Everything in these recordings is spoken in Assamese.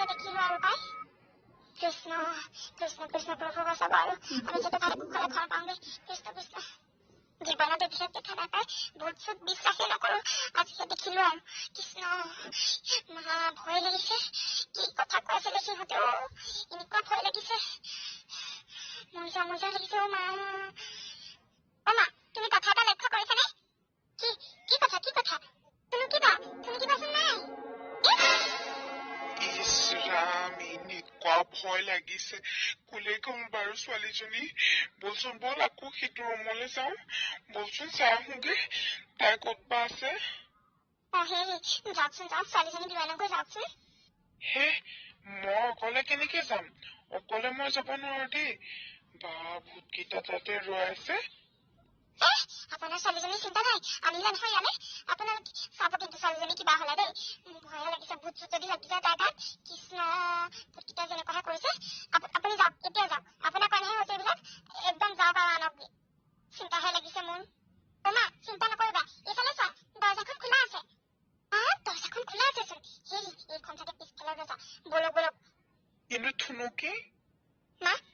দেখিলো আৰু পাই কৃষ্ণ কৃষ্ণ কৃষ্ণ প্ৰভু বচাব আৰু আমি যাতে তাই কুশলে ঘৰ পাওঁগে কৃষ্ণ কৃষ্ণ জীৱনত এইবিলাক দেখা নাপায় ভূত চুত বিশ্বাসেই নকৰো আজিহে দেখিলো আৰু কৃষ্ণ মহা ভয় লাগিছে কি কথা কৈ আছিলে সিহঁতেও এনেকুৱা ভয় লাগিছে মজা মজা লাগিছে অ মা তুমি কথা এটা লক্ষ্য কৰিছানে কি কি কথা তুমি কিবাচোন নাই ইছৰাম এনেকুৱা ভয় লাগিছে কোলে কম বাৰু ছোৱালীজনী বলচোন বল আকৌ সেইটো ৰুমলৈ যাওঁ বলচোন চাই আহোগে তাই ক'ত বা আছে যাওকচোন যাওক ছোৱালীজনী বিমানকৈ যাওকচোন হে মই অকলে কেনেকে যাম অকলে মই যাব নোৱাৰো দেই বা ভূতকেইটা তাতে ৰৈ আছে আপোনাৰ ছোৱালীজনীৰ চিন্তা নাই আনিলে নহয় ইয়ালে আপোনালোক চাব কিন্তু ছোৱালীজনী কিবা হলে দেই ভয় লাগিছে ভূত চুত যদি লাগি যায় তাৰ তাত কৃষ্ণ ভূতকেইটা যেনেকুৱা কৰিছে আপুনি যাওক এতিয়া যাওক আপোনাৰ কাৰণেহে হৈছে এইবিলাক একদম যাওক আৰু আনক চিন্তাহে লাগিছে মোৰ চিন্তা নকৰিবা এইফালে চোৱা দৰ্জাখন খোলা আছে দৰ্জাখন খোলা আছেচোন এইখন চাগে পিছফালে দৰ্জা বলক কিন্তু থুনুকি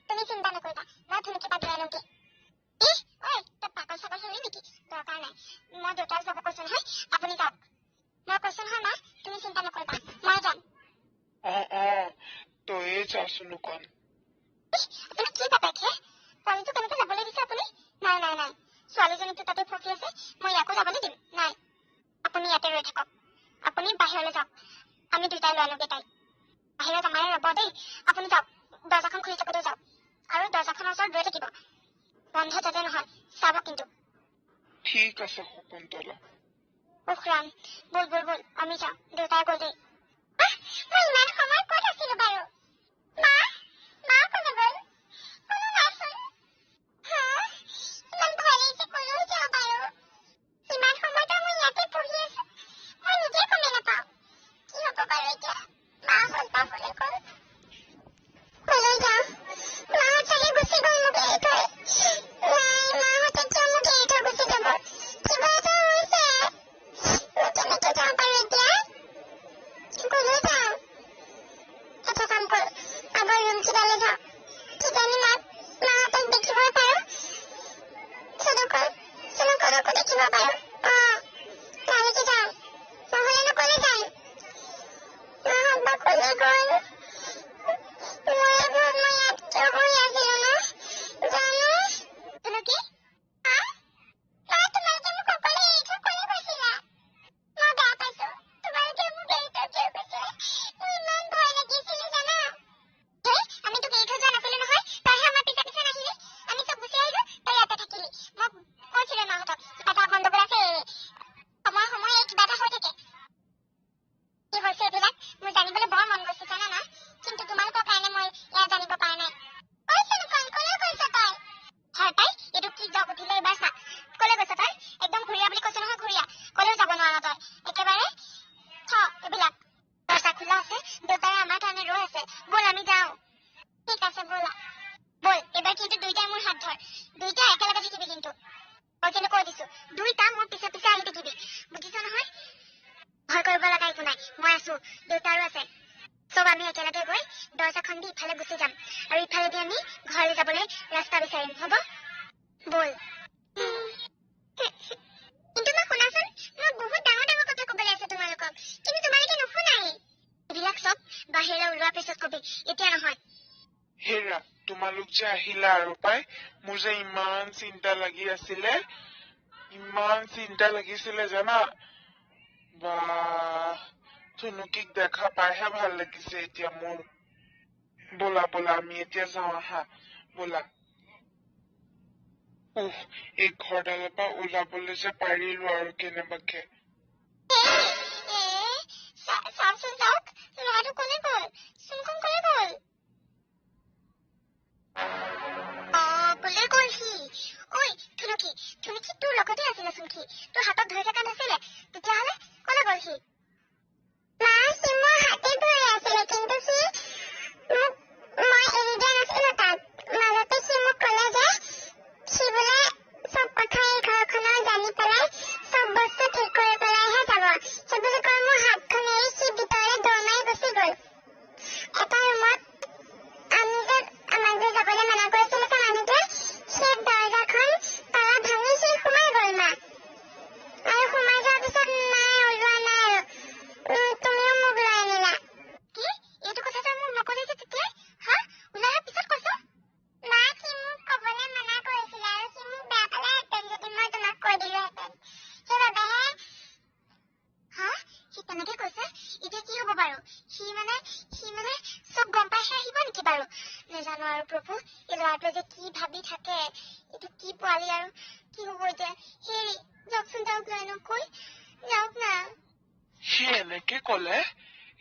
তুমি চিন্তা নকৰিবা মই থুনুকি পা দিয়াই লওঁগে পাগল চাগল হলি নেকি দৰকাৰ নাই মই দেউতাক যাব কৈছো নহয় আপুনি যাওক মই কৈছো নহয় মা তুমি চিন্তা নকৰিবা মই যাম তয়ে যাচোন অকণ আপুনি কি বাপেকে ছোৱালীটো কেনেকে যাবলৈ দিছে আপুনি নাই ছোৱালীজনীটো তাতে ফচি আছে মই ইয়াকো যাবলৈ দিম নাই আপুনি ইয়াতে ৰৈ থাকক আপুনি বাহিৰলৈ যাওক আমি দুটাই লৈ আনোগে তাইক বাহিৰত আমাৰে ৰব দেই আপুনি যাওক দৰ্জাখন খুলি থাকোতে যাওক আৰু দৰ্জাখনৰ ওচৰত ৰৈ থাকিব বন্ধ যাতে নহয় চাব কিন্তু ঠিক আছে শকুন্তলা ৰাম বল আমি যাওঁ দেউতাই গ'ল দেই মই ইমান সময় ক'ত আছিলো বাৰু মা ক'লে গ'ল কোনো নাইচোন ইমান ভয় লাগিছে ক'লৈ যাওঁ বাৰু ইমান সময়তো মই ইয়াতে পঢ়ি আছো মই নিজে গমেই নাপাওঁ কি হ'ব বাৰু এতিয়া মাহঁত বাবলৈ গ'ল ক'লৈ যাওঁ মাহঁত চাগে গুচি গ'ল মোক এৰি থৈ নাই মাহঁতে কিয় মোক এৰি থৈ গুচি যাব কিবা এটা হৈছে কেনেকে যাওঁ বাৰু এতিয়া ক'লৈ যাওঁ এটা কাম কৰো আগৰ ৰুম কিটালৈ যাওঁ কিজানি মাহঁতক দেখিব পাৰো চুনুকো দেখিব পাৰো তালৈকে যাওঁ নহ'লেনো ক'লৈ যাম মাহঁত বা ক'লৈ গ'ল মই ইয়াত কিয় বহি আছিলো ন জানো তুলসী তোমালোকে মোক অকলে এৰি থৈ ক'লৈ গৈছিলা মই বেয়া পাইছো তোমালোকে মোক এৰি থৈ কিয় গৈছিলা মোৰ ইমান ভয় লাগিছিলে জানা আমি তোক এৰি থৈ যোৱা নাছিলো নহয় তইহে আমাৰ পিছে পিছে নাহিলি আমি চব গুচি আহিলো তই ইয়াতে থাকিলি মই কৈছিলো মাহঁতক কিবা এটা গণ্ডগোল আছে সময় কিবা এটা হৈ থাকে কি হৈছে এইবিলাক মোৰ জানিবলৈ বৰ মন গৈছে জানা না কিন্তু তোমালোকৰ কাৰণে মই এয়া জানিব পৰা নাই ক'লৈ গৈছ তই হয় তাই এইটো কি জব উঠিলে এইবাৰ চা ক'লৈ গৈছ তই একদম ঘূৰিয়া বুলি কৈছ নহয় ঘূৰিয়া ক'লৈও যাব নোৱাৰ তই একেবাৰে এইবিলাক দৰ্জা খোলা আছে দেউতাই আমাৰ কাৰণে ৰৈ আছে ব'ল আমি যাওঁ ঠিক আছে ব'ল এইবাৰ কিন্তু দুইটাই মোৰ হাত ধৰ দুইটা একেলগে থাকিবি কিন্তু মই কিন্তু কৈ দিছো দুইটা মোৰ পিছে পিছে আহি থাকিবি বুজিছ নহয় ভয় কৰিব লগা একো নাই মই আছো দেউতাৰো আছে চব আমি একেলগে গৈ দৰ্জাখন দি ইফালে গুচি যাম আৰু ইফালেদি আমি ঘৰলৈ যাবলৈ ৰাস্তা বিচাৰিম হ'ব ব'ল কিন্তু মই শুনাচোন মই বহুত ডাঙৰ কথা ক'বলৈ আছে তোমালোকক কিন্তু তোমালোকে নুশুনাই এইবিলাক চব বাহিৰলৈ ওলোৱাৰ পিছত কবি এতিয়া নহয় হেৰা তোমালোক যে আহিলা আৰু পাই মোৰ যে ইমান চিন্তা লাগিছিলে জানা বা থুনুকিক দেখা পাইহে ভাল লাগিছে এতিয়া মোৰ ব'লা আমি এতিয়া যাওঁ আহা ব'লা এই ঘৰডালৰ পৰা ওলাবলৈ যে পাৰিলো আৰু কেনেবাকে চাওকচোন চাওক ল'ৰাটো ক'লৈ গ'ল চোনখন ক'লৈ গ'ল ক'লৈ গ'ল সি ঐ থুনুকি তোৰ লগতে আছিলে চোন সি তোৰ হাতত ধৰি থকা নাছিলে তেতিয়াহ'লে ক'লৈ গ'ল সি সি মোৰ হাতে ধৰি আছিলে কিন্তু সি মই এৰি দিয়া নাছিলো তাক মাজতে সি মোক ক'লে যে সি বোলে চব কথা এই ঘৰখনৰ জানি পেলাই চব বস্তু ঠিক কৰিব এটা ৰুমত আমি যে আমাক যে যাবলৈ মানা কৰিছিলে তাৰ মানুহটোৱে সেই দৰ্জাখন তালা ভাঙি সি সোমাই গ'ল মা আৰু সোমাই যোৱাৰ পিছত নাই ওলোৱা নাই আৰু তুমিও মোক লৈ আনিলা কি এইটো কথা তই মোক নকলি যে তেতিয়া হা ওলাই অহাৰ পিছত কৈছ মা সি মোক ক'বলৈ মানা কৰিছিলে আৰু সি মোক বেয়া পালেহেঁতেন যদি মই তোমাক কৈ দিলোহেঁতেন সেইবাবেহে হা সি তেনেকে কৈছে এতিয়া কি হ'ব বাৰু সি মানে চব গম পাই আহিব নেকি বাৰু নাজানো আৰু প্ৰভু এই ল'ৰাটোৱে যে কি ভাবি থাকে এইটো কি পোৱালি আৰু কি হ'ব এতিয়া হেৰি যাওকচোন যাওক লৈ নকৈ যাওক না সি এনেকে ক'লে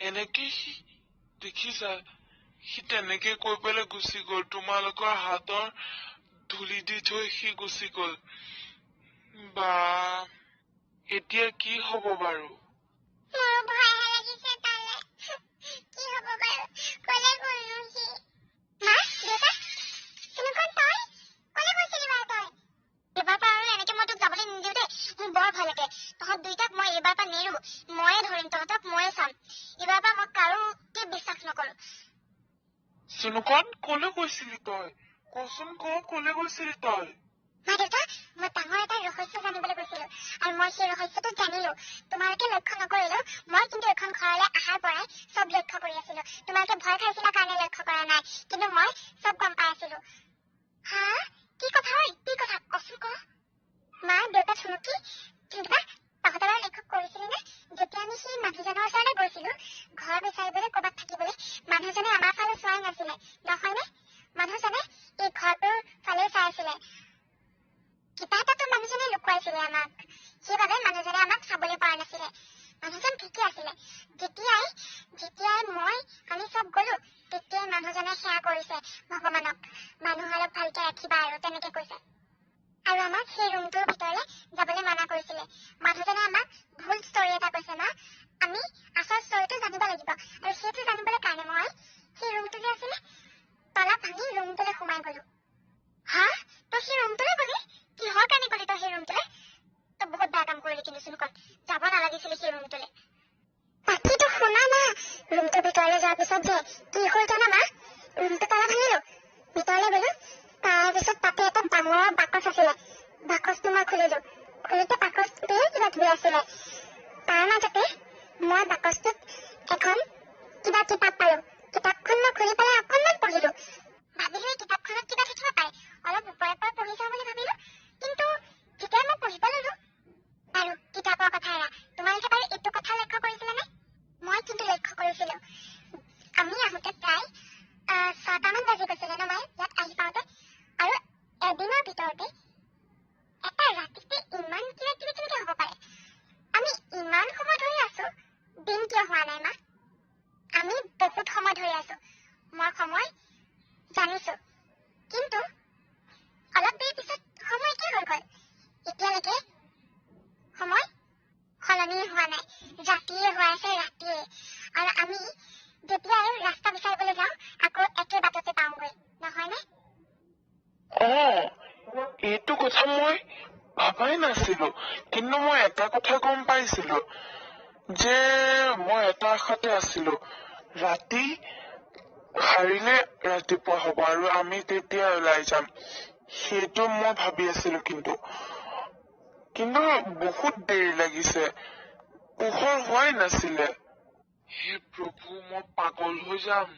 এনেকে সি দেখিছা সি তেনেকে কৈ পেলাই গুচি গ'ল তোমালোকৰ হাতৰ ধূলি দি থৈ সি গুচি গ'ল বা এতিয়া কি হ'ব বাৰু মোৰো ভয়হে লাগিছে তালে কি হ'ব বাৰু ক'লে গ'লনো সি মা দেউতা তেনেকুৱা তই ক'লে গৈছিলি বাৰু তই এইবাৰ পৰা আৰু এনেকে মই তোক যাবলৈ নিদিওঁ দেই মোৰ বৰ ভয় লাগে তহঁত দুইটাক মই এইবাৰ পৰা নেৰো ময়ে ধৰিম তহঁতক ময়ে চাম এইবাৰ পৰা মই কাৰোকে বিশ্বাস নকৰো চুনুকণ ক'লে গৈছিলি তই কচোন ক'লে গৈছিলি তই মা দেউতা মই ডাঙৰ এটা ৰহস্য জানিবলৈ গৈছিলো আৰু মই সেই ৰহস্যটো জানিলো তোমালোকে লক্ষ্য নকৰিলেও মই কিন্তু এখন ঘৰলৈ অহাৰ পৰাই চব লক্ষ্য কৰি আছিলো তোমালোকে ভয় খাইছিলা কাৰণে লক্ষ্য কৰা নাই কিন্তু মই চব গম পাই আছিলো হা কি কথা কচোন ক মা দেউতা চুনুকি কিন্তু তহঁতৰ লক্ষ্য কৰিছিলি নে যেতিয়া আমি সেই মানুহজনৰ ওচৰলৈ গৈছিলো ঘৰ বিচাৰিবলৈ ক'ৰবাত থাকিবলৈ মানুহজনে আমাৰ ফালে চোৱাই নাছিলে নহয়নে মানুহজনে এই ঘৰটোৰ ফালে চাই আছিলে কিবা এটাতো মানুহজনে লুকুৱাইছিলে আমাক সেইবাবে মানুহজনে আমাক চাবলৈ পৰা নাছিলে মানুহজন ঠিকে আছিলে যেতিয়াই আমি চব গলো তেতিয়াই মানুহজনে সেয়া কৰিছে ভগৱানক মানুহ অলপ ভালকে ৰাখিবা আৰু তেনেকে কৈছে আৰু আমাক সেই ৰুমটোৰ ভিতৰলৈ যাবলৈ মানা কৰিছিলে মানুহজনে আমাক ভুল ষ্টৰী এটা কৈছে মা আমি আচল ষ্টৰীটো জানিব লাগিব আৰু সেইটো জানিবলৈ কাৰণে মই সেই ৰুমটো যে আছিলে তলা ভাঙি ৰুমটোলৈ সোমাই গলো হা তই সেই ৰুমটোলৈ গলি কিহৰ কাৰণে গলি তই সেই ৰুমটোলৈ তই বহুত বেয়া কাম কৰিলি কিন্তু চুনুকণ যাব নালাগিছিলে সেই ৰুমটোলৈ বাকীটো শুনা না ৰুমটোৰ ভিতৰলৈ যোৱাৰ পিছত যে কি হ'ল জানা মা ৰুমটো তলা ভাঙিলো ভিতৰলৈ গলো তাৰপিছত তাতে এটা ডাঙৰ বাকচ আছিলে বাকচটো মই খুলিলো খুলোতে বাকচটোতে কিবা ধুই আছিলে তাৰ মাজতে মই বাকচটোত এখন কিবা কিতাপ পালো কিতাপখন মই খুলি পেলাই অকণমান পঢ়িলো ভাবিলো এই কিতাপখনত কিবা থাকিব পাৰে অলপ ওপৰে পৰা পঢ়ি চাওঁ বুলি ভাবিলো কিন্তু যেতিয়া মই পঢ়িব ললো আৰু কিতাপৰ কথা এৰা তোমালোকে বাৰু এইটো কথা লক্ষ্য কৰিছিলানে মই কিন্তু লক্ষ্য কৰিছিলো আমি আহোঁতে প্ৰায় 6টামান বাজি গৈছিলে ন মই ইয়াত আহি পাওঁতে আৰু এদিনৰ ভিতৰতে এটা ৰাতিতে ইমান কিবা কিবি কেনেকে হ'ব পাৰে আমি ইমান সময় ধৰি আছো দিন কিয় হোৱা নাই মা আমি বহুত সময় ধৰি আছো মই সময় জানিছো কিন্তু অলপ দেৰি পিছত সময় কি হৈ গ'ল এতিয়ালৈকে সময় সলনি হোৱা নাই ৰাতিয়ে হৈ আছে ৰাতিয়ে আৰু আমি যেতিয়াই ৰাস্তা বিচাৰিবলৈ যাওঁ আকৌ একে বাটতে পাওঁগৈ নহয়নে এইটো কথা মই ভাবাই নাছিলো কিন্তু মই এটা কথা গম পাইছিলো যে মই এটা আশাতে আছিলো ৰাতি হাৰিলে ৰাতিপুৱা হ'ব আৰু আমি তেতিয়া ওলাই যাম সেইটো মই ভাবি আছিলো কিন্তু বহুত দেৰি লাগিছে পোহৰ হোৱাই নাছিলে হে প্ৰভু মই পাগল হৈ যাম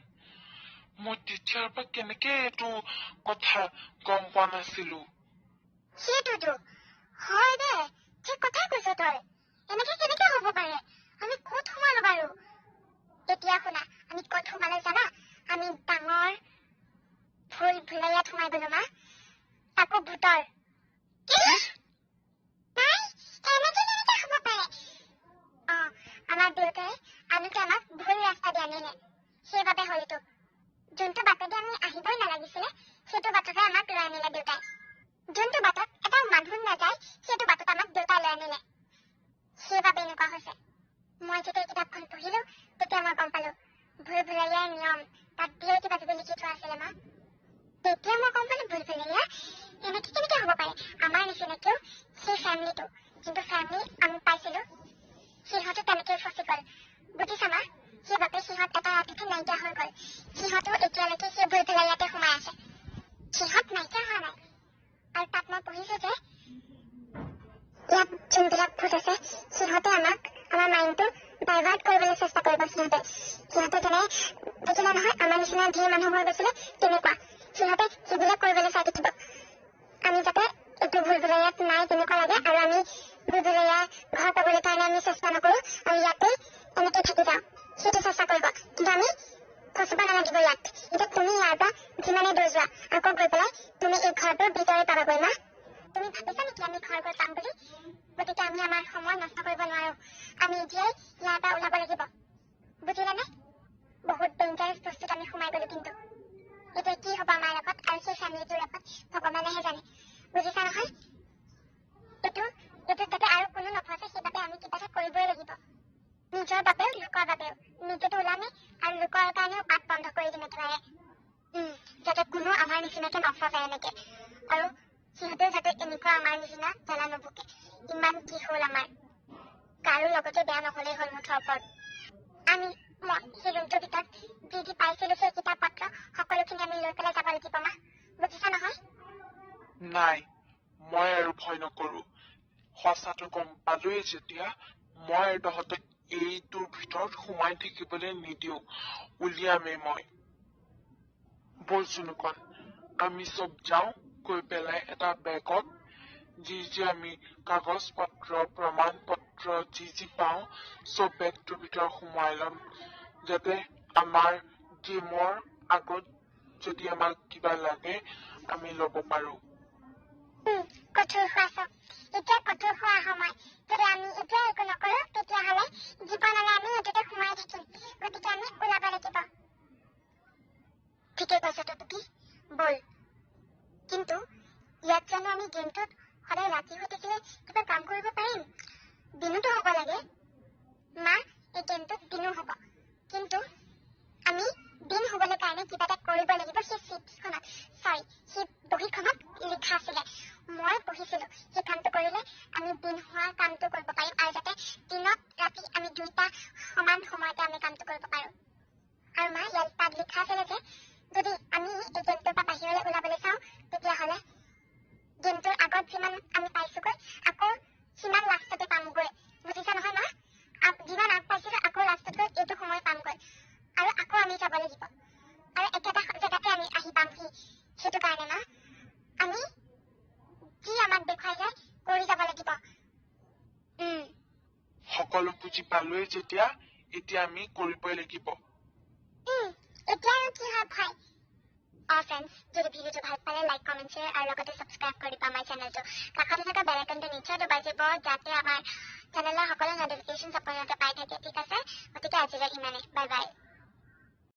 মই তেতিয়াৰ পৰা কেনেকে এইটো কথা গম পোৱা নাছিলো সেইটোতো হয় দে ঠিক কথাই কৈছ তই এনেকে কেনেকে হ'ব পাৰে আমি ক'ত সোমালো বাৰু এতিয়া শুনা আমি ক'ত সোমালো জানা আমি ডাঙৰ ভুল ভুলাইয়াত সোমাই গলো মা তাকো ভূতৰ আমাৰ দেউতাই আনোতে আমাক ভুল ৰাস্তা দি আনিলে সেইবাবে হয়তো যোনটো বাটেদি আমি আহিবই নালাগিছিলে সেইটো বাটতে আমাক লৈ আনিলে দেউতাই যোনটো বাটত এটা মানুহ নাযায় সেইটো বাটত আমাক দেউতাই লৈ আনিলে সেইবাবে এনেকুৱা হৈছে মই যেতিয়া কিতাপখন পঢ়িলো তেতিয়া মই গম পালো ভুল ভুলাইয়াৰ নিয়ম তাত ধেৰ কিবা কিবি লিখি থোৱা আছিলে মা তেতিয়া মই গম পালো ভুল ভুলাইয়া এনেকে কেনেকে হ'ব পাৰে আমাৰ নিচিনাকেও সেই ফেমিলিটো যোনটো ফেমিলি আমি পাইছিলো সিহঁতো তেনেকেই ফচি গ'ল বুজিছা মা সেইবাবে সিহঁত এটা ৰাতিতে নাইকিয়া হৈ গ'ল। সিহঁতো এতিয়ালৈকে সেই ভুল পেলাই ইয়াতে সোমাই আছে। সিহঁত নাইকিয়া হোৱা নাই। আৰু তাত মই পঢ়িছো যে ইয়াত যোনবিলাক ভূত আছে সিহঁতে আমাৰ মাইণ্ডটো ডাইভাৰ্ট কৰিবলৈ চেষ্টা কৰিব। সিহঁতে তেনে দেখিলে নহয় আমাৰ নিচিনা যি মানুহ হৈ গৈছিলে তেনেকুৱা সিহঁতে সেইবিলাক কৰিবলৈ চাই থাকিব। আমি যাতে এইটো ভুলভুলাইয়াত নাই তেনেকুৱা লাগে আৰু আমি ভুলভুলাইয়া ঘৰ পাবলৈ কাৰণে আমি চেষ্টা নকৰো আৰু ইয়াতে এনেকে থাকি যাওঁ সেইটো চেষ্টা কৰিব। কিন্তু আমি ফচিব নালাগিব ইয়াত। এতিয়া তুমি ইয়াৰ পৰা যিমানে দূৰ যোৱা আকৌ গৈ পেলাই তুমি এই ঘৰটোৰ ভিতৰে পাবাগৈ। মা তুমি ভাবিছা নেকি আমি ঘৰ গৈ পাম বুলি? গতিকে আমি আমাৰ সময় নষ্ট কৰিব নোৱাৰো। আমি এতিয়াই ইয়াৰ পৰা ওলাব লাগিব। বুজিলানে? বহুত ডেঞ্জাৰাছ বস্তুত আমি সোমাই গলো। কিন্তু এতিয়া কি হ'ব আমাৰ লগত আৰু সেই ফেমিলিটোৰ লগত ভগৱানেহে জানে। বুজিছা নহয়? এইটোত যাতে আৰু কোনো নফচে সেইবাবে আমি কিবা এটা কৰিবই লাগিব। নিজৰ বাবেও লোকৰ বাবেও। নিজেতো ওলামে আৰু লোকৰ কাৰণেও বাট বন্ধ কৰি দিম একেবাৰে। যাতে কোনো আমাৰ নিচিনাকে নফচে এনেকে। আৰু সিহঁতেও যাতে এনেকুৱা আমাৰ নিচিনা জ্বালা নুভুকে। ইমান কি হ'ল আমাৰ কাৰো লগতে বেয়া নহলেই হ'ল মুঠৰ ওপৰত। মই সেই ৰুমটোৰ ভিতৰত যি পাইছিলো সেই কিতাপ পত্ৰ সকলোখিনি আমি লৈ পেলাই যাব লাগিব। মা বুজিছা নহয়? নাই, মই আৰু ভয় নকৰো। সঁচাটো গম পালোৱেই যেতিয়া মই আৰু তহঁতক এইটোৰ ভিতৰত সোমাই থাকিবলৈ নিদিও। উলিয়ামেই মই। বল চুনুকণ, আমি চব যাওঁ গৈ পেলাই এটা বেগত যি আমি কাগজ পত্ৰ প্ৰমাণ পত্ৰ যি পাওঁ চব বেগটোৰ ভিতৰত সোমাই ল'ম। যাতে আমাৰ গেমৰ আগত যদি আমাক কিবা লাগে আমি ল'ব পাৰো। কঠোৰ হোৱা চব। এতিয়া কঠোৰ হোৱা সময়। যদি আমি এতিয়া একো নকৰো তেতিয়াহ'লে জীৱনলৈ আমি এইটোতে সোমাই থাকিম। গতিকে আমি ওলাব লাগিব। ঠিকে কৈছ টুকি। বল। কিন্তু ইয়াত জানো আমি গেমটোত সদায় ৰাতি হৈ থাকিলে কিবা কাম কৰিব পাৰিম? দিনোতো হ'ব লাগে। মা এই গেমটোত দিনো হ'ব। কিন্তু আমি দিন হ'বলৈ কাৰণে কিবা এটা কৰিব লাগিব। সেই বহীখনত লিখা আছিলে। মই পঢ়িছিলো সেই কামটো কৰিলে আমি দিন হোৱাৰ কামটো কৰিব পাৰিম আৰু যাতে দিনত ৰাতি আমি দুইটা সমান সময়তে আমি কামটো কৰিব পাৰো। আৰু মা ইয়াত তাত লিখা আছিলে যে যদি আমি এই গেমটোৰ পৰা বাহিৰলৈ ওলাবলৈ চাওঁ তেতিয়াহ'লে গেমটোৰ আগত যিমান আমি পাইছোগৈ আকৌ সিমান লাষ্টতে পামগৈ। বুজিছা নহয় মা? যিমান আগ পাইছিলো আকৌ লাষ্টত গৈ এইটো সময় পামগৈ আৰু আকৌ আমি যাব লাগিব আৰু একেটা জেগাতে আমি আহি পামহি। সেইটো কাৰণে মা আমি যি আমাক দেখুৱাই যায় কৰি যাব লাগিব। সকলো বুজি পালোৱেই যেতিয়া এতিয়া আমি কৰিবই লাগিব। এতিয়া আৰু কি হয় ভয়? ফ্ৰেণ্ডছ, যদি ভিডিঅ'টো ভাল পালে লাইক কমেণ্ট শ্বেয়াৰ আৰু লগতে ছাবস্ক্ৰাইব কৰি দিবা আমাৰ চেনেলটো। কাষতে থকা বেল আইকনটো নিশ্চয় দবাই দিব যাতে আমাৰ চেনেলৰ সকলো নটিফিকেশ্যন আপোনালোকে পাই থাকে। ঠিক আছে? গতিকে আজিলৈ ইমানেই। Bye bye.